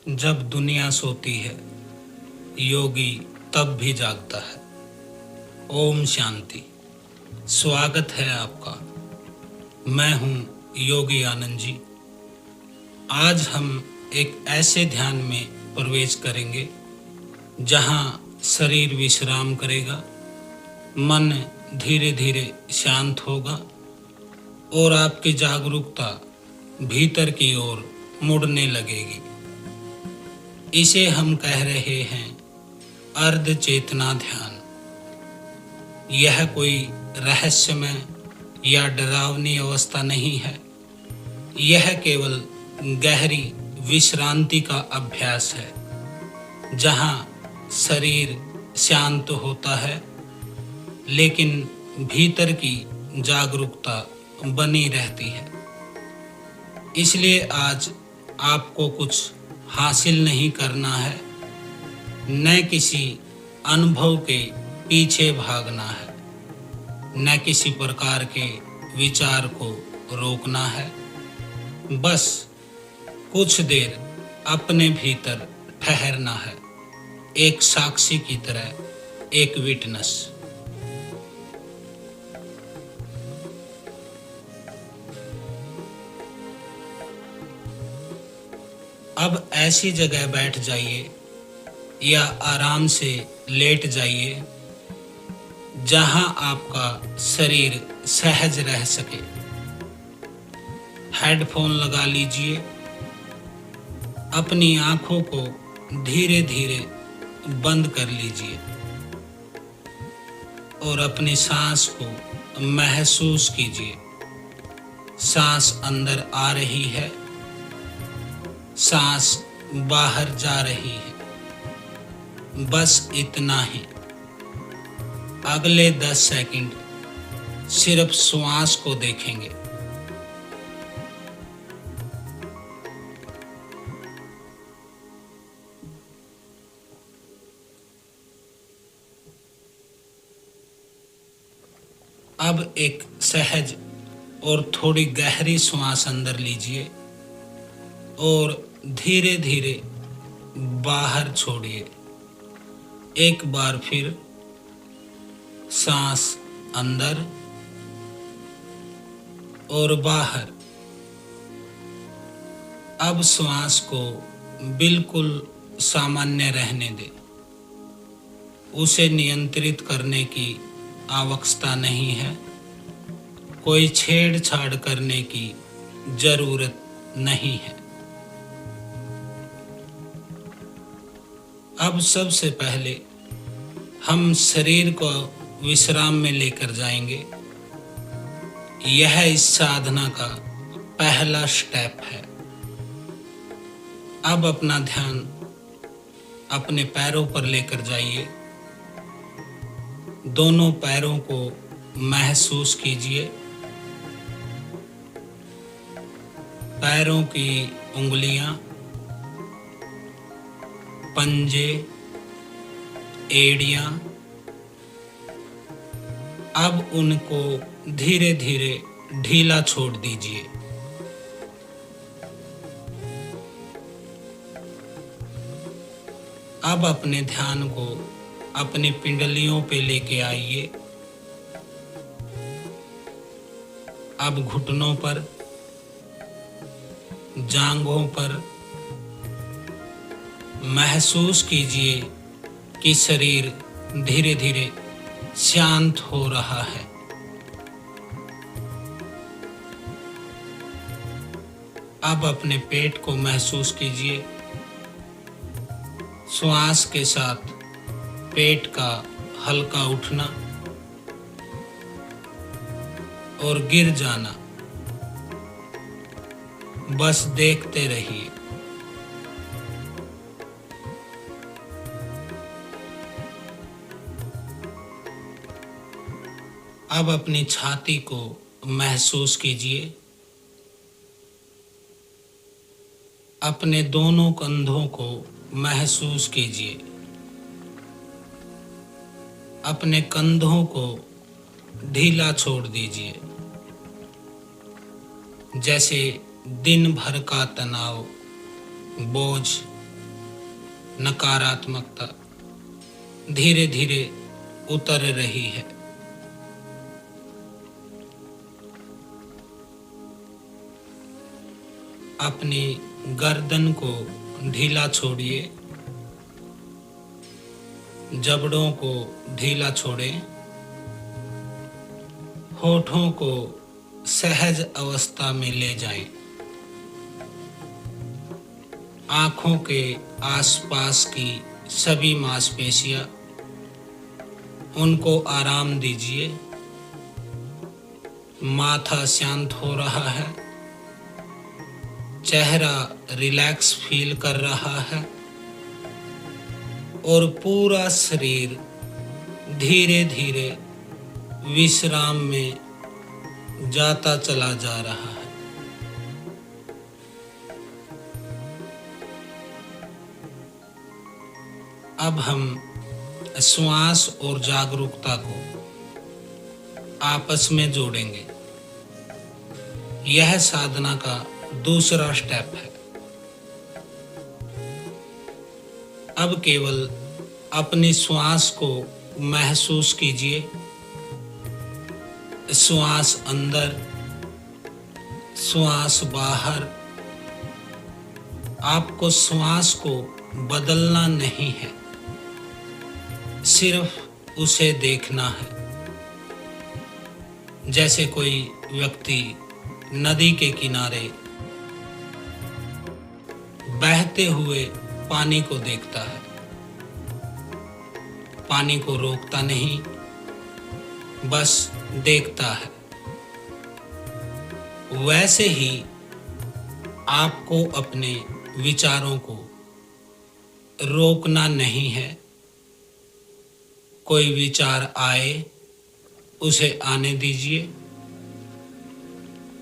जब दुनिया सोती है, योगी तब भी जागता है। ओम शांति। स्वागत है आपका। मैं हूँ योगी आनंद जी। आज हम एक ऐसे ध्यान में प्रवेश करेंगे जहाँ शरीर विश्राम करेगा, मन धीरे धीरे शांत होगा और आपकी जागरूकता भीतर की ओर मुड़ने लगेगी। इसे हम कह रहे हैं अर्ध चेतना ध्यान। यह कोई रहस्यमय या डरावनी अवस्था नहीं है। यह केवल गहरी विश्रांति का अभ्यास है, जहाँ शरीर शांत होता है लेकिन भीतर की जागरूकता बनी रहती है। इसलिए आज आपको कुछ हासिल नहीं करना है, न किसी अनुभव के पीछे भागना है, न किसी प्रकार के विचार को रोकना है। बस कुछ देर अपने भीतर ठहरना है, एक साक्षी की तरह, एक विटनेस। अब ऐसी जगह बैठ जाइए या आराम से लेट जाइए जहां आपका शरीर सहज रह सके। हेडफोन लगा लीजिए, अपनी आंखों को धीरे धीरे बंद कर लीजिए और अपनी सांस को महसूस कीजिए। सांस अंदर आ रही है, सांस बाहर जा रही है। बस इतना ही। अगले 10 सेकंड सिर्फ श्वास को देखेंगे। अब एक सहज और थोड़ी गहरी श्वास अंदर लीजिए और धीरे धीरे बाहर छोड़िए। एक बार फिर सांस अंदर और बाहर। अब श्वास को बिल्कुल सामान्य रहने दें। उसे नियंत्रित करने की आवश्यकता नहीं है। कोई छेड़छाड़ करने की जरूरत नहीं है। अब सबसे पहले हम शरीर को विश्राम में लेकर जाएंगे। यह इस साधना का पहला स्टेप है। अब अपना ध्यान अपने पैरों पर लेकर जाइए। दोनों पैरों को महसूस कीजिए। पैरों की उंगलियां, पंजे, एड़ियां। अब उनको धीरे धीरे ढीला छोड़ दीजिए। अब अपने ध्यान को अपनी पिंडलियों पे लेके आइए। अब घुटनों पर, जांघों पर महसूस कीजिए कि शरीर धीरे धीरे शांत हो रहा है। अब अपने पेट को महसूस कीजिए। श्वास के साथ पेट का हल्का उठना और गिर जाना। बस देखते रहिए। अब अपनी छाती को महसूस कीजिए। अपने दोनों कंधों को महसूस कीजिए। अपने कंधों को ढीला छोड़ दीजिए, जैसे दिन भर का तनाव, बोझ नकारात्मकता धीरे धीरे उतर रही है। अपनी गर्दन को ढीला छोड़िए, जबड़ों को ढीला छोड़ें, होठों को सहज अवस्था में ले जाएं, आँखों के आसपास की सभी मांसपेशियां उनको आराम दीजिए। माथा शांत हो रहा है, चेहरा रिलैक्स फील कर रहा है और पूरा शरीर धीरे धीरे विश्राम में जाता चला जा रहा है। अब हम श्वास और जागरूकता को आपस में जोड़ेंगे। यह साधना का दूसरा स्टेप है। अब केवल अपनी श्वास को महसूस कीजिए। श्वास अंदर, श्वास बाहर। आपको श्वास को बदलना नहीं है, सिर्फ उसे देखना है। जैसे कोई व्यक्ति नदी के किनारे बहते हुए पानी को देखता है, पानी को रोकता नहीं, बस देखता है। वैसे ही आपको अपने विचारों को रोकना नहीं है। कोई विचार आए उसे आने दीजिए।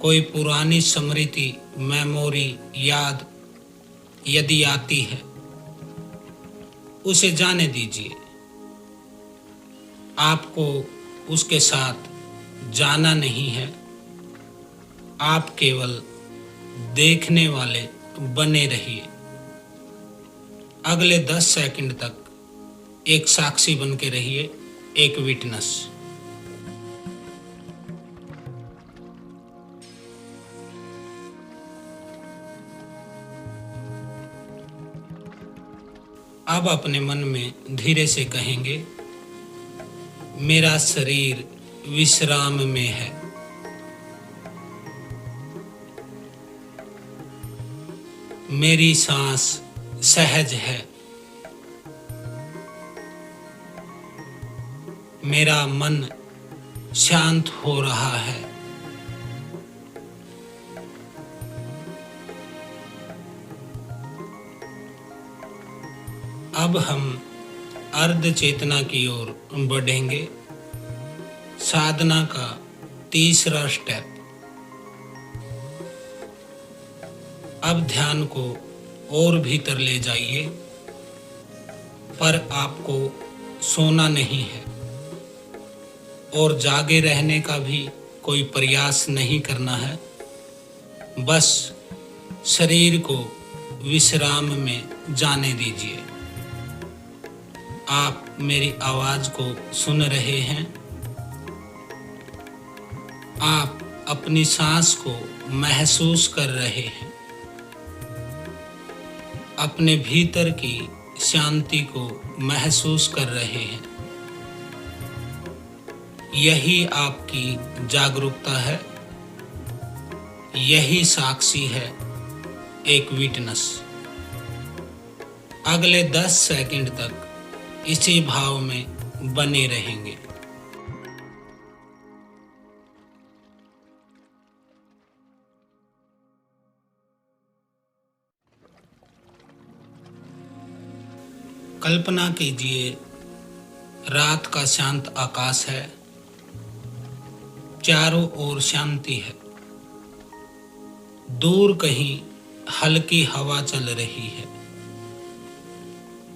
कोई पुरानी स्मृति, मेमोरी, याद यदि आती है उसे जाने दीजिए। आपको उसके साथ जाना नहीं है, आप केवल देखने वाले बने रहिए। अगले 10 सेकंड तक एक साक्षी बन के रहिए, एक विटनेस। अब अपने मन में धीरे से कहेंगे, मेरा शरीर विश्राम में है। मेरी सांस सहज है। मेरा मन शांत हो रहा है। अब हम अर्ध चेतना की ओर बढ़ेंगे। साधना का तीसरा स्टेप। अब ध्यान को और भीतर ले जाइए, पर आपको सोना नहीं है और जागे रहने का भी कोई प्रयास नहीं करना है। बस शरीर को विश्राम में जाने दीजिए। आप मेरी आवाज को सुन रहे हैं। आप अपनी सांस को महसूस कर रहे हैं। अपने भीतर की शांति को महसूस कर रहे हैं। यही आपकी जागरूकता है। यही साक्षी है, एक विटनेस। अगले 10 सेकंड तक इसी भाव में बने रहेंगे। कल्पना कीजिए, रात का शांत आकाश है, चारों ओर शांति है। दूर कहीं हल्की हवा चल रही है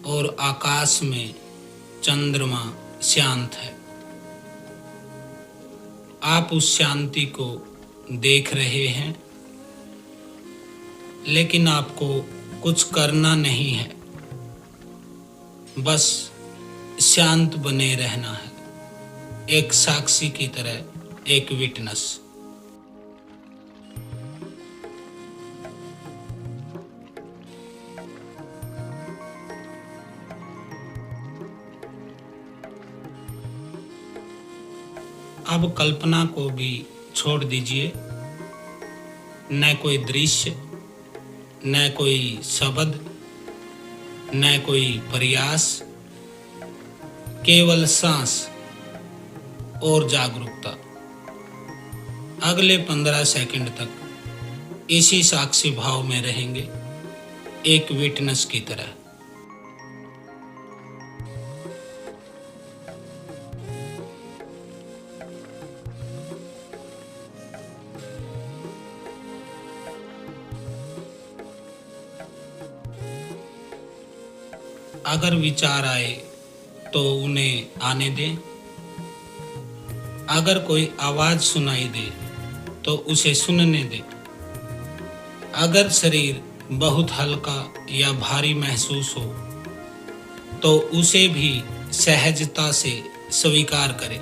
और आकाश में चंद्रमा शांत है। आप उस शांति को देख रहे हैं, लेकिन आपको कुछ करना नहीं है। बस शांत बने रहना है, एक साक्षी की तरह, एक विटनेस। अब कल्पना को भी छोड़ दीजिए, न कोई दृश्य, न कोई शब्द, न कोई प्रयास, केवल सांस और जागरूकता। अगले 15 सेकंड तक इसी साक्षी भाव में रहेंगे, एक विटनेस की तरह। अगर विचार आए तो उन्हें आने दें। अगर कोई आवाज सुनाई दे तो उसे सुनने दें। अगर शरीर बहुत हल्का या भारी महसूस हो तो उसे भी सहजता से स्वीकार करें।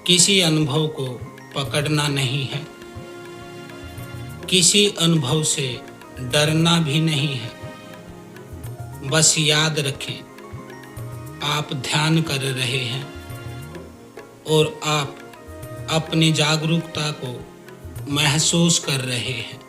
किसी अनुभव को पकड़ना नहीं है, किसी अनुभव से डरना भी नहीं है। बस याद रखें, आप ध्यान कर रहे हैं और आप अपनी जागरूकता को महसूस कर रहे हैं।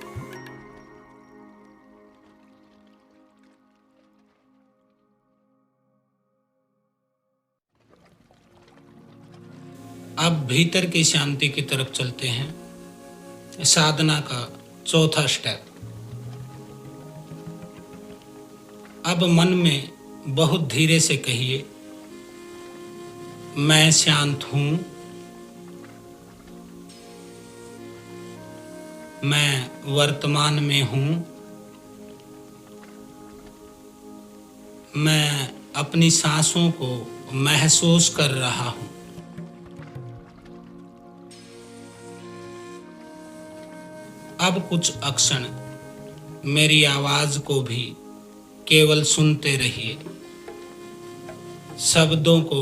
अब भीतर की शांति की तरफ चलते हैं, साधना का चौथा स्टेप। अब मन में बहुत धीरे से कहिए, मैं शांत हूं, मैं वर्तमान में हूं, मैं अपनी सांसों को महसूस कर रहा हूं। अब कुछ क्षण मेरी आवाज को भी केवल सुनते रहिए। शब्दों को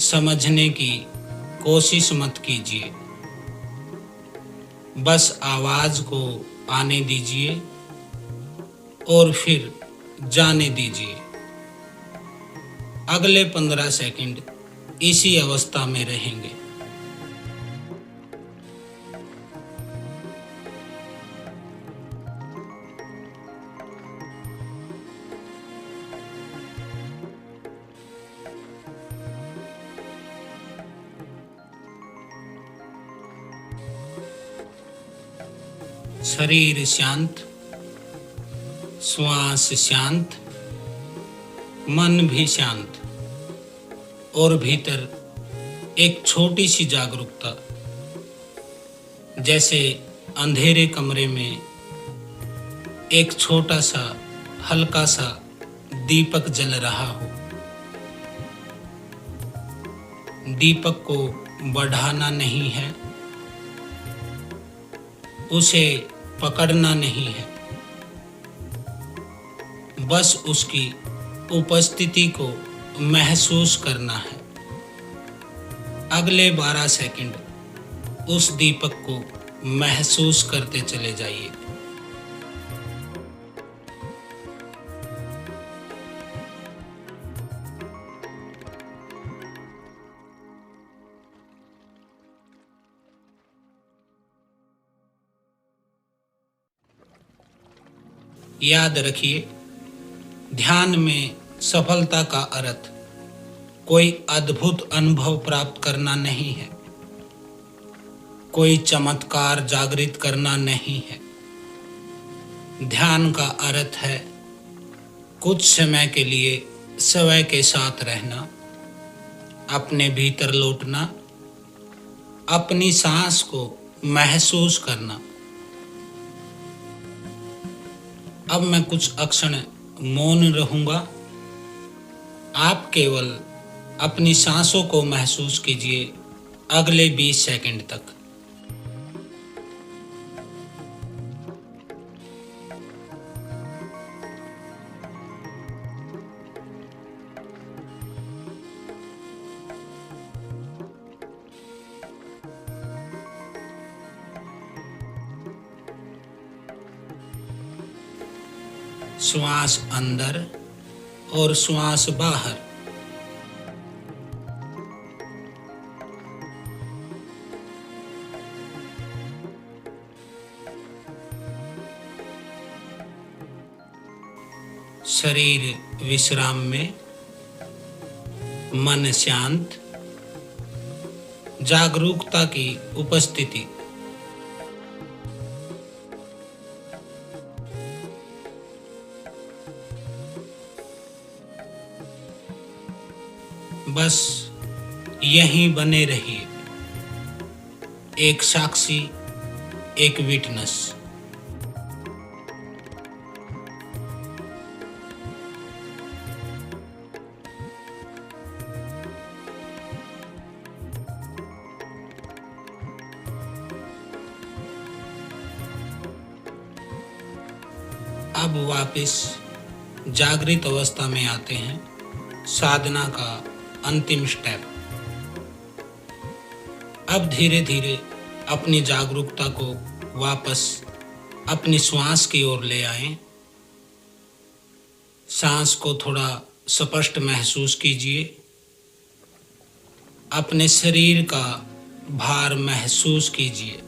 समझने की कोशिश मत कीजिए, बस आवाज को आने दीजिए और फिर जाने दीजिए। अगले 15 सेकंड इसी अवस्था में रहेंगे। शरीर शांत, श्वास शांत, मन भी शांत और भीतर एक छोटी सी जागरूकता, जैसे अंधेरे कमरे में एक छोटा सा हल्का सा दीपक जल रहा हो। दीपक को बढ़ाना नहीं है, उसे पकड़ना नहीं है, बस उसकी उपस्थिति को महसूस करना है। अगले 12 सेकंड उस दीपक को महसूस करते चले जाइए। याद रखिए, ध्यान में सफलता का अर्थ कोई अद्भुत अनुभव प्राप्त करना नहीं है, कोई चमत्कार जागृत करना नहीं है। ध्यान का अर्थ है कुछ समय के लिए स्वयं के साथ रहना, अपने भीतर लौटना, अपनी सांस को महसूस करना। अब मैं कुछ क्षण मौन रहूंगा। आप केवल अपनी सांसों को महसूस कीजिए अगले 20 सेकंड तक। श्वास अंदर और श्वास बाहर। शरीर विश्राम में, मन शांत, जागरूकता की उपस्थिति। बस यहीं बने रहिए, एक साक्षी, एक विटनेस। अब वापस जागृत अवस्था में आते हैं। साधना का अंतिम स्टेप। अब धीरे धीरे अपनी जागरूकता को वापस अपनी श्वास की ओर ले आएं। सांस को थोड़ा स्पष्ट महसूस कीजिए। अपने शरीर का भार महसूस कीजिए।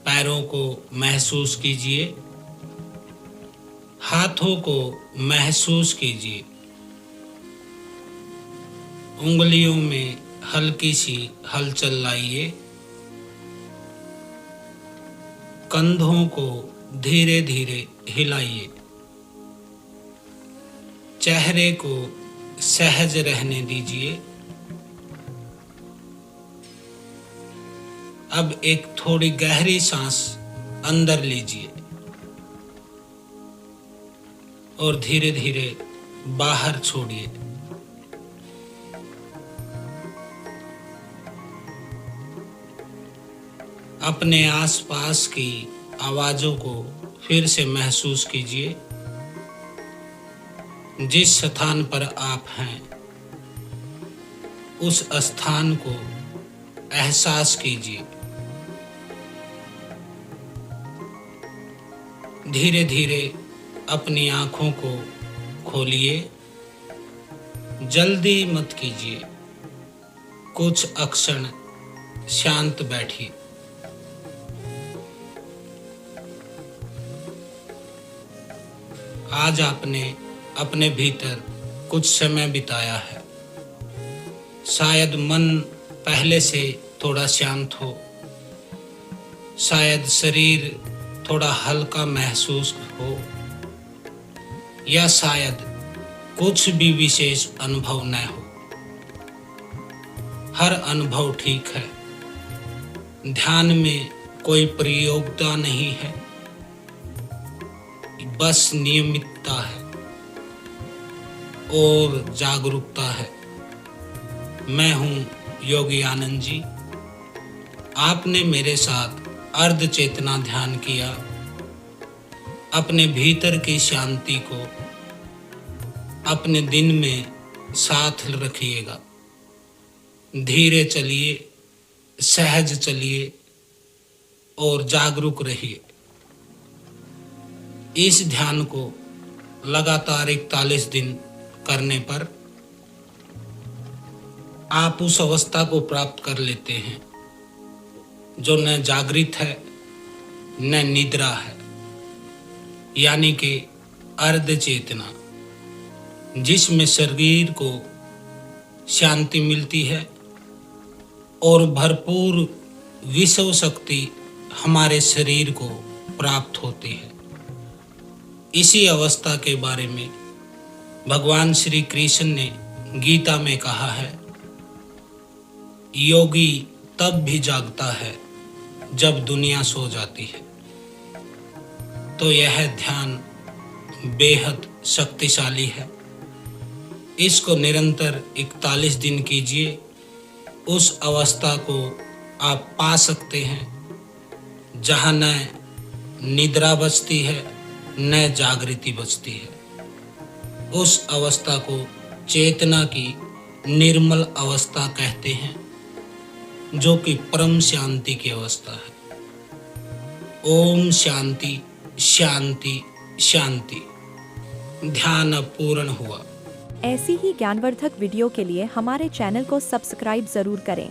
पैरों को महसूस कीजिए। हाथों को महसूस कीजिए। उंगलियों में हल्की सी हलचल लाइए। कंधों को धीरे धीरे हिलाइए। चेहरे को सहज रहने दीजिए। अब एक थोड़ी गहरी सांस अंदर लीजिए और धीरे धीरे बाहर छोड़िए। अपने आसपास की आवाजों को फिर से महसूस कीजिए। जिस स्थान पर आप हैं उस स्थान को एहसास कीजिए। धीरे धीरे अपनी आंखों को खोलिए। जल्दी मत कीजिए। कुछ अक्षण शांत बैठिए। आज आपने अपने भीतर कुछ समय बिताया है। शायद मन पहले से थोड़ा शांत हो। शायद शरीर थोड़ा हल्का महसूस हो, या शायद कुछ भी विशेष अनुभव न हो। हर अनुभव ठीक है। ध्यान में कोई प्रयोगता नहीं है, बस नियमितता है और जागरूकता है। मैं हूँ योगी आनंद जी। आपने मेरे साथ अर्ध चेतना ध्यान किया। अपने भीतर की शांति को अपने दिन में साथ रखिएगा। धीरे चलिए, सहज चलिए और जागरूक रहिए। इस ध्यान को लगातार 41 दिन करने पर आप उस अवस्था को प्राप्त कर लेते हैं जो न जागृत है न निद्रा है, यानी कि अर्ध चेतना, जिसमें शरीर को शांति मिलती है और भरपूर विश्व शक्ति हमारे शरीर को प्राप्त होती है। इसी अवस्था के बारे में भगवान श्री कृष्ण ने गीता में कहा है, योगी तब भी जागता है जब दुनिया सो जाती है। तो यह ध्यान बेहद शक्तिशाली है। इसको निरंतर 41 दिन कीजिए। उस अवस्था को आप पा सकते हैं जहाँ न निद्रा बचती है न जागृति बचती है। उस अवस्था को चेतना की निर्मल अवस्था कहते हैं, जो कि परम शांति की अवस्था है। ओम शांति शांति शांति। ध्यान अब पूर्ण हुआ। ऐसी ही ज्ञानवर्धक वीडियो के लिए हमारे चैनल को सब्सक्राइब जरूर करें।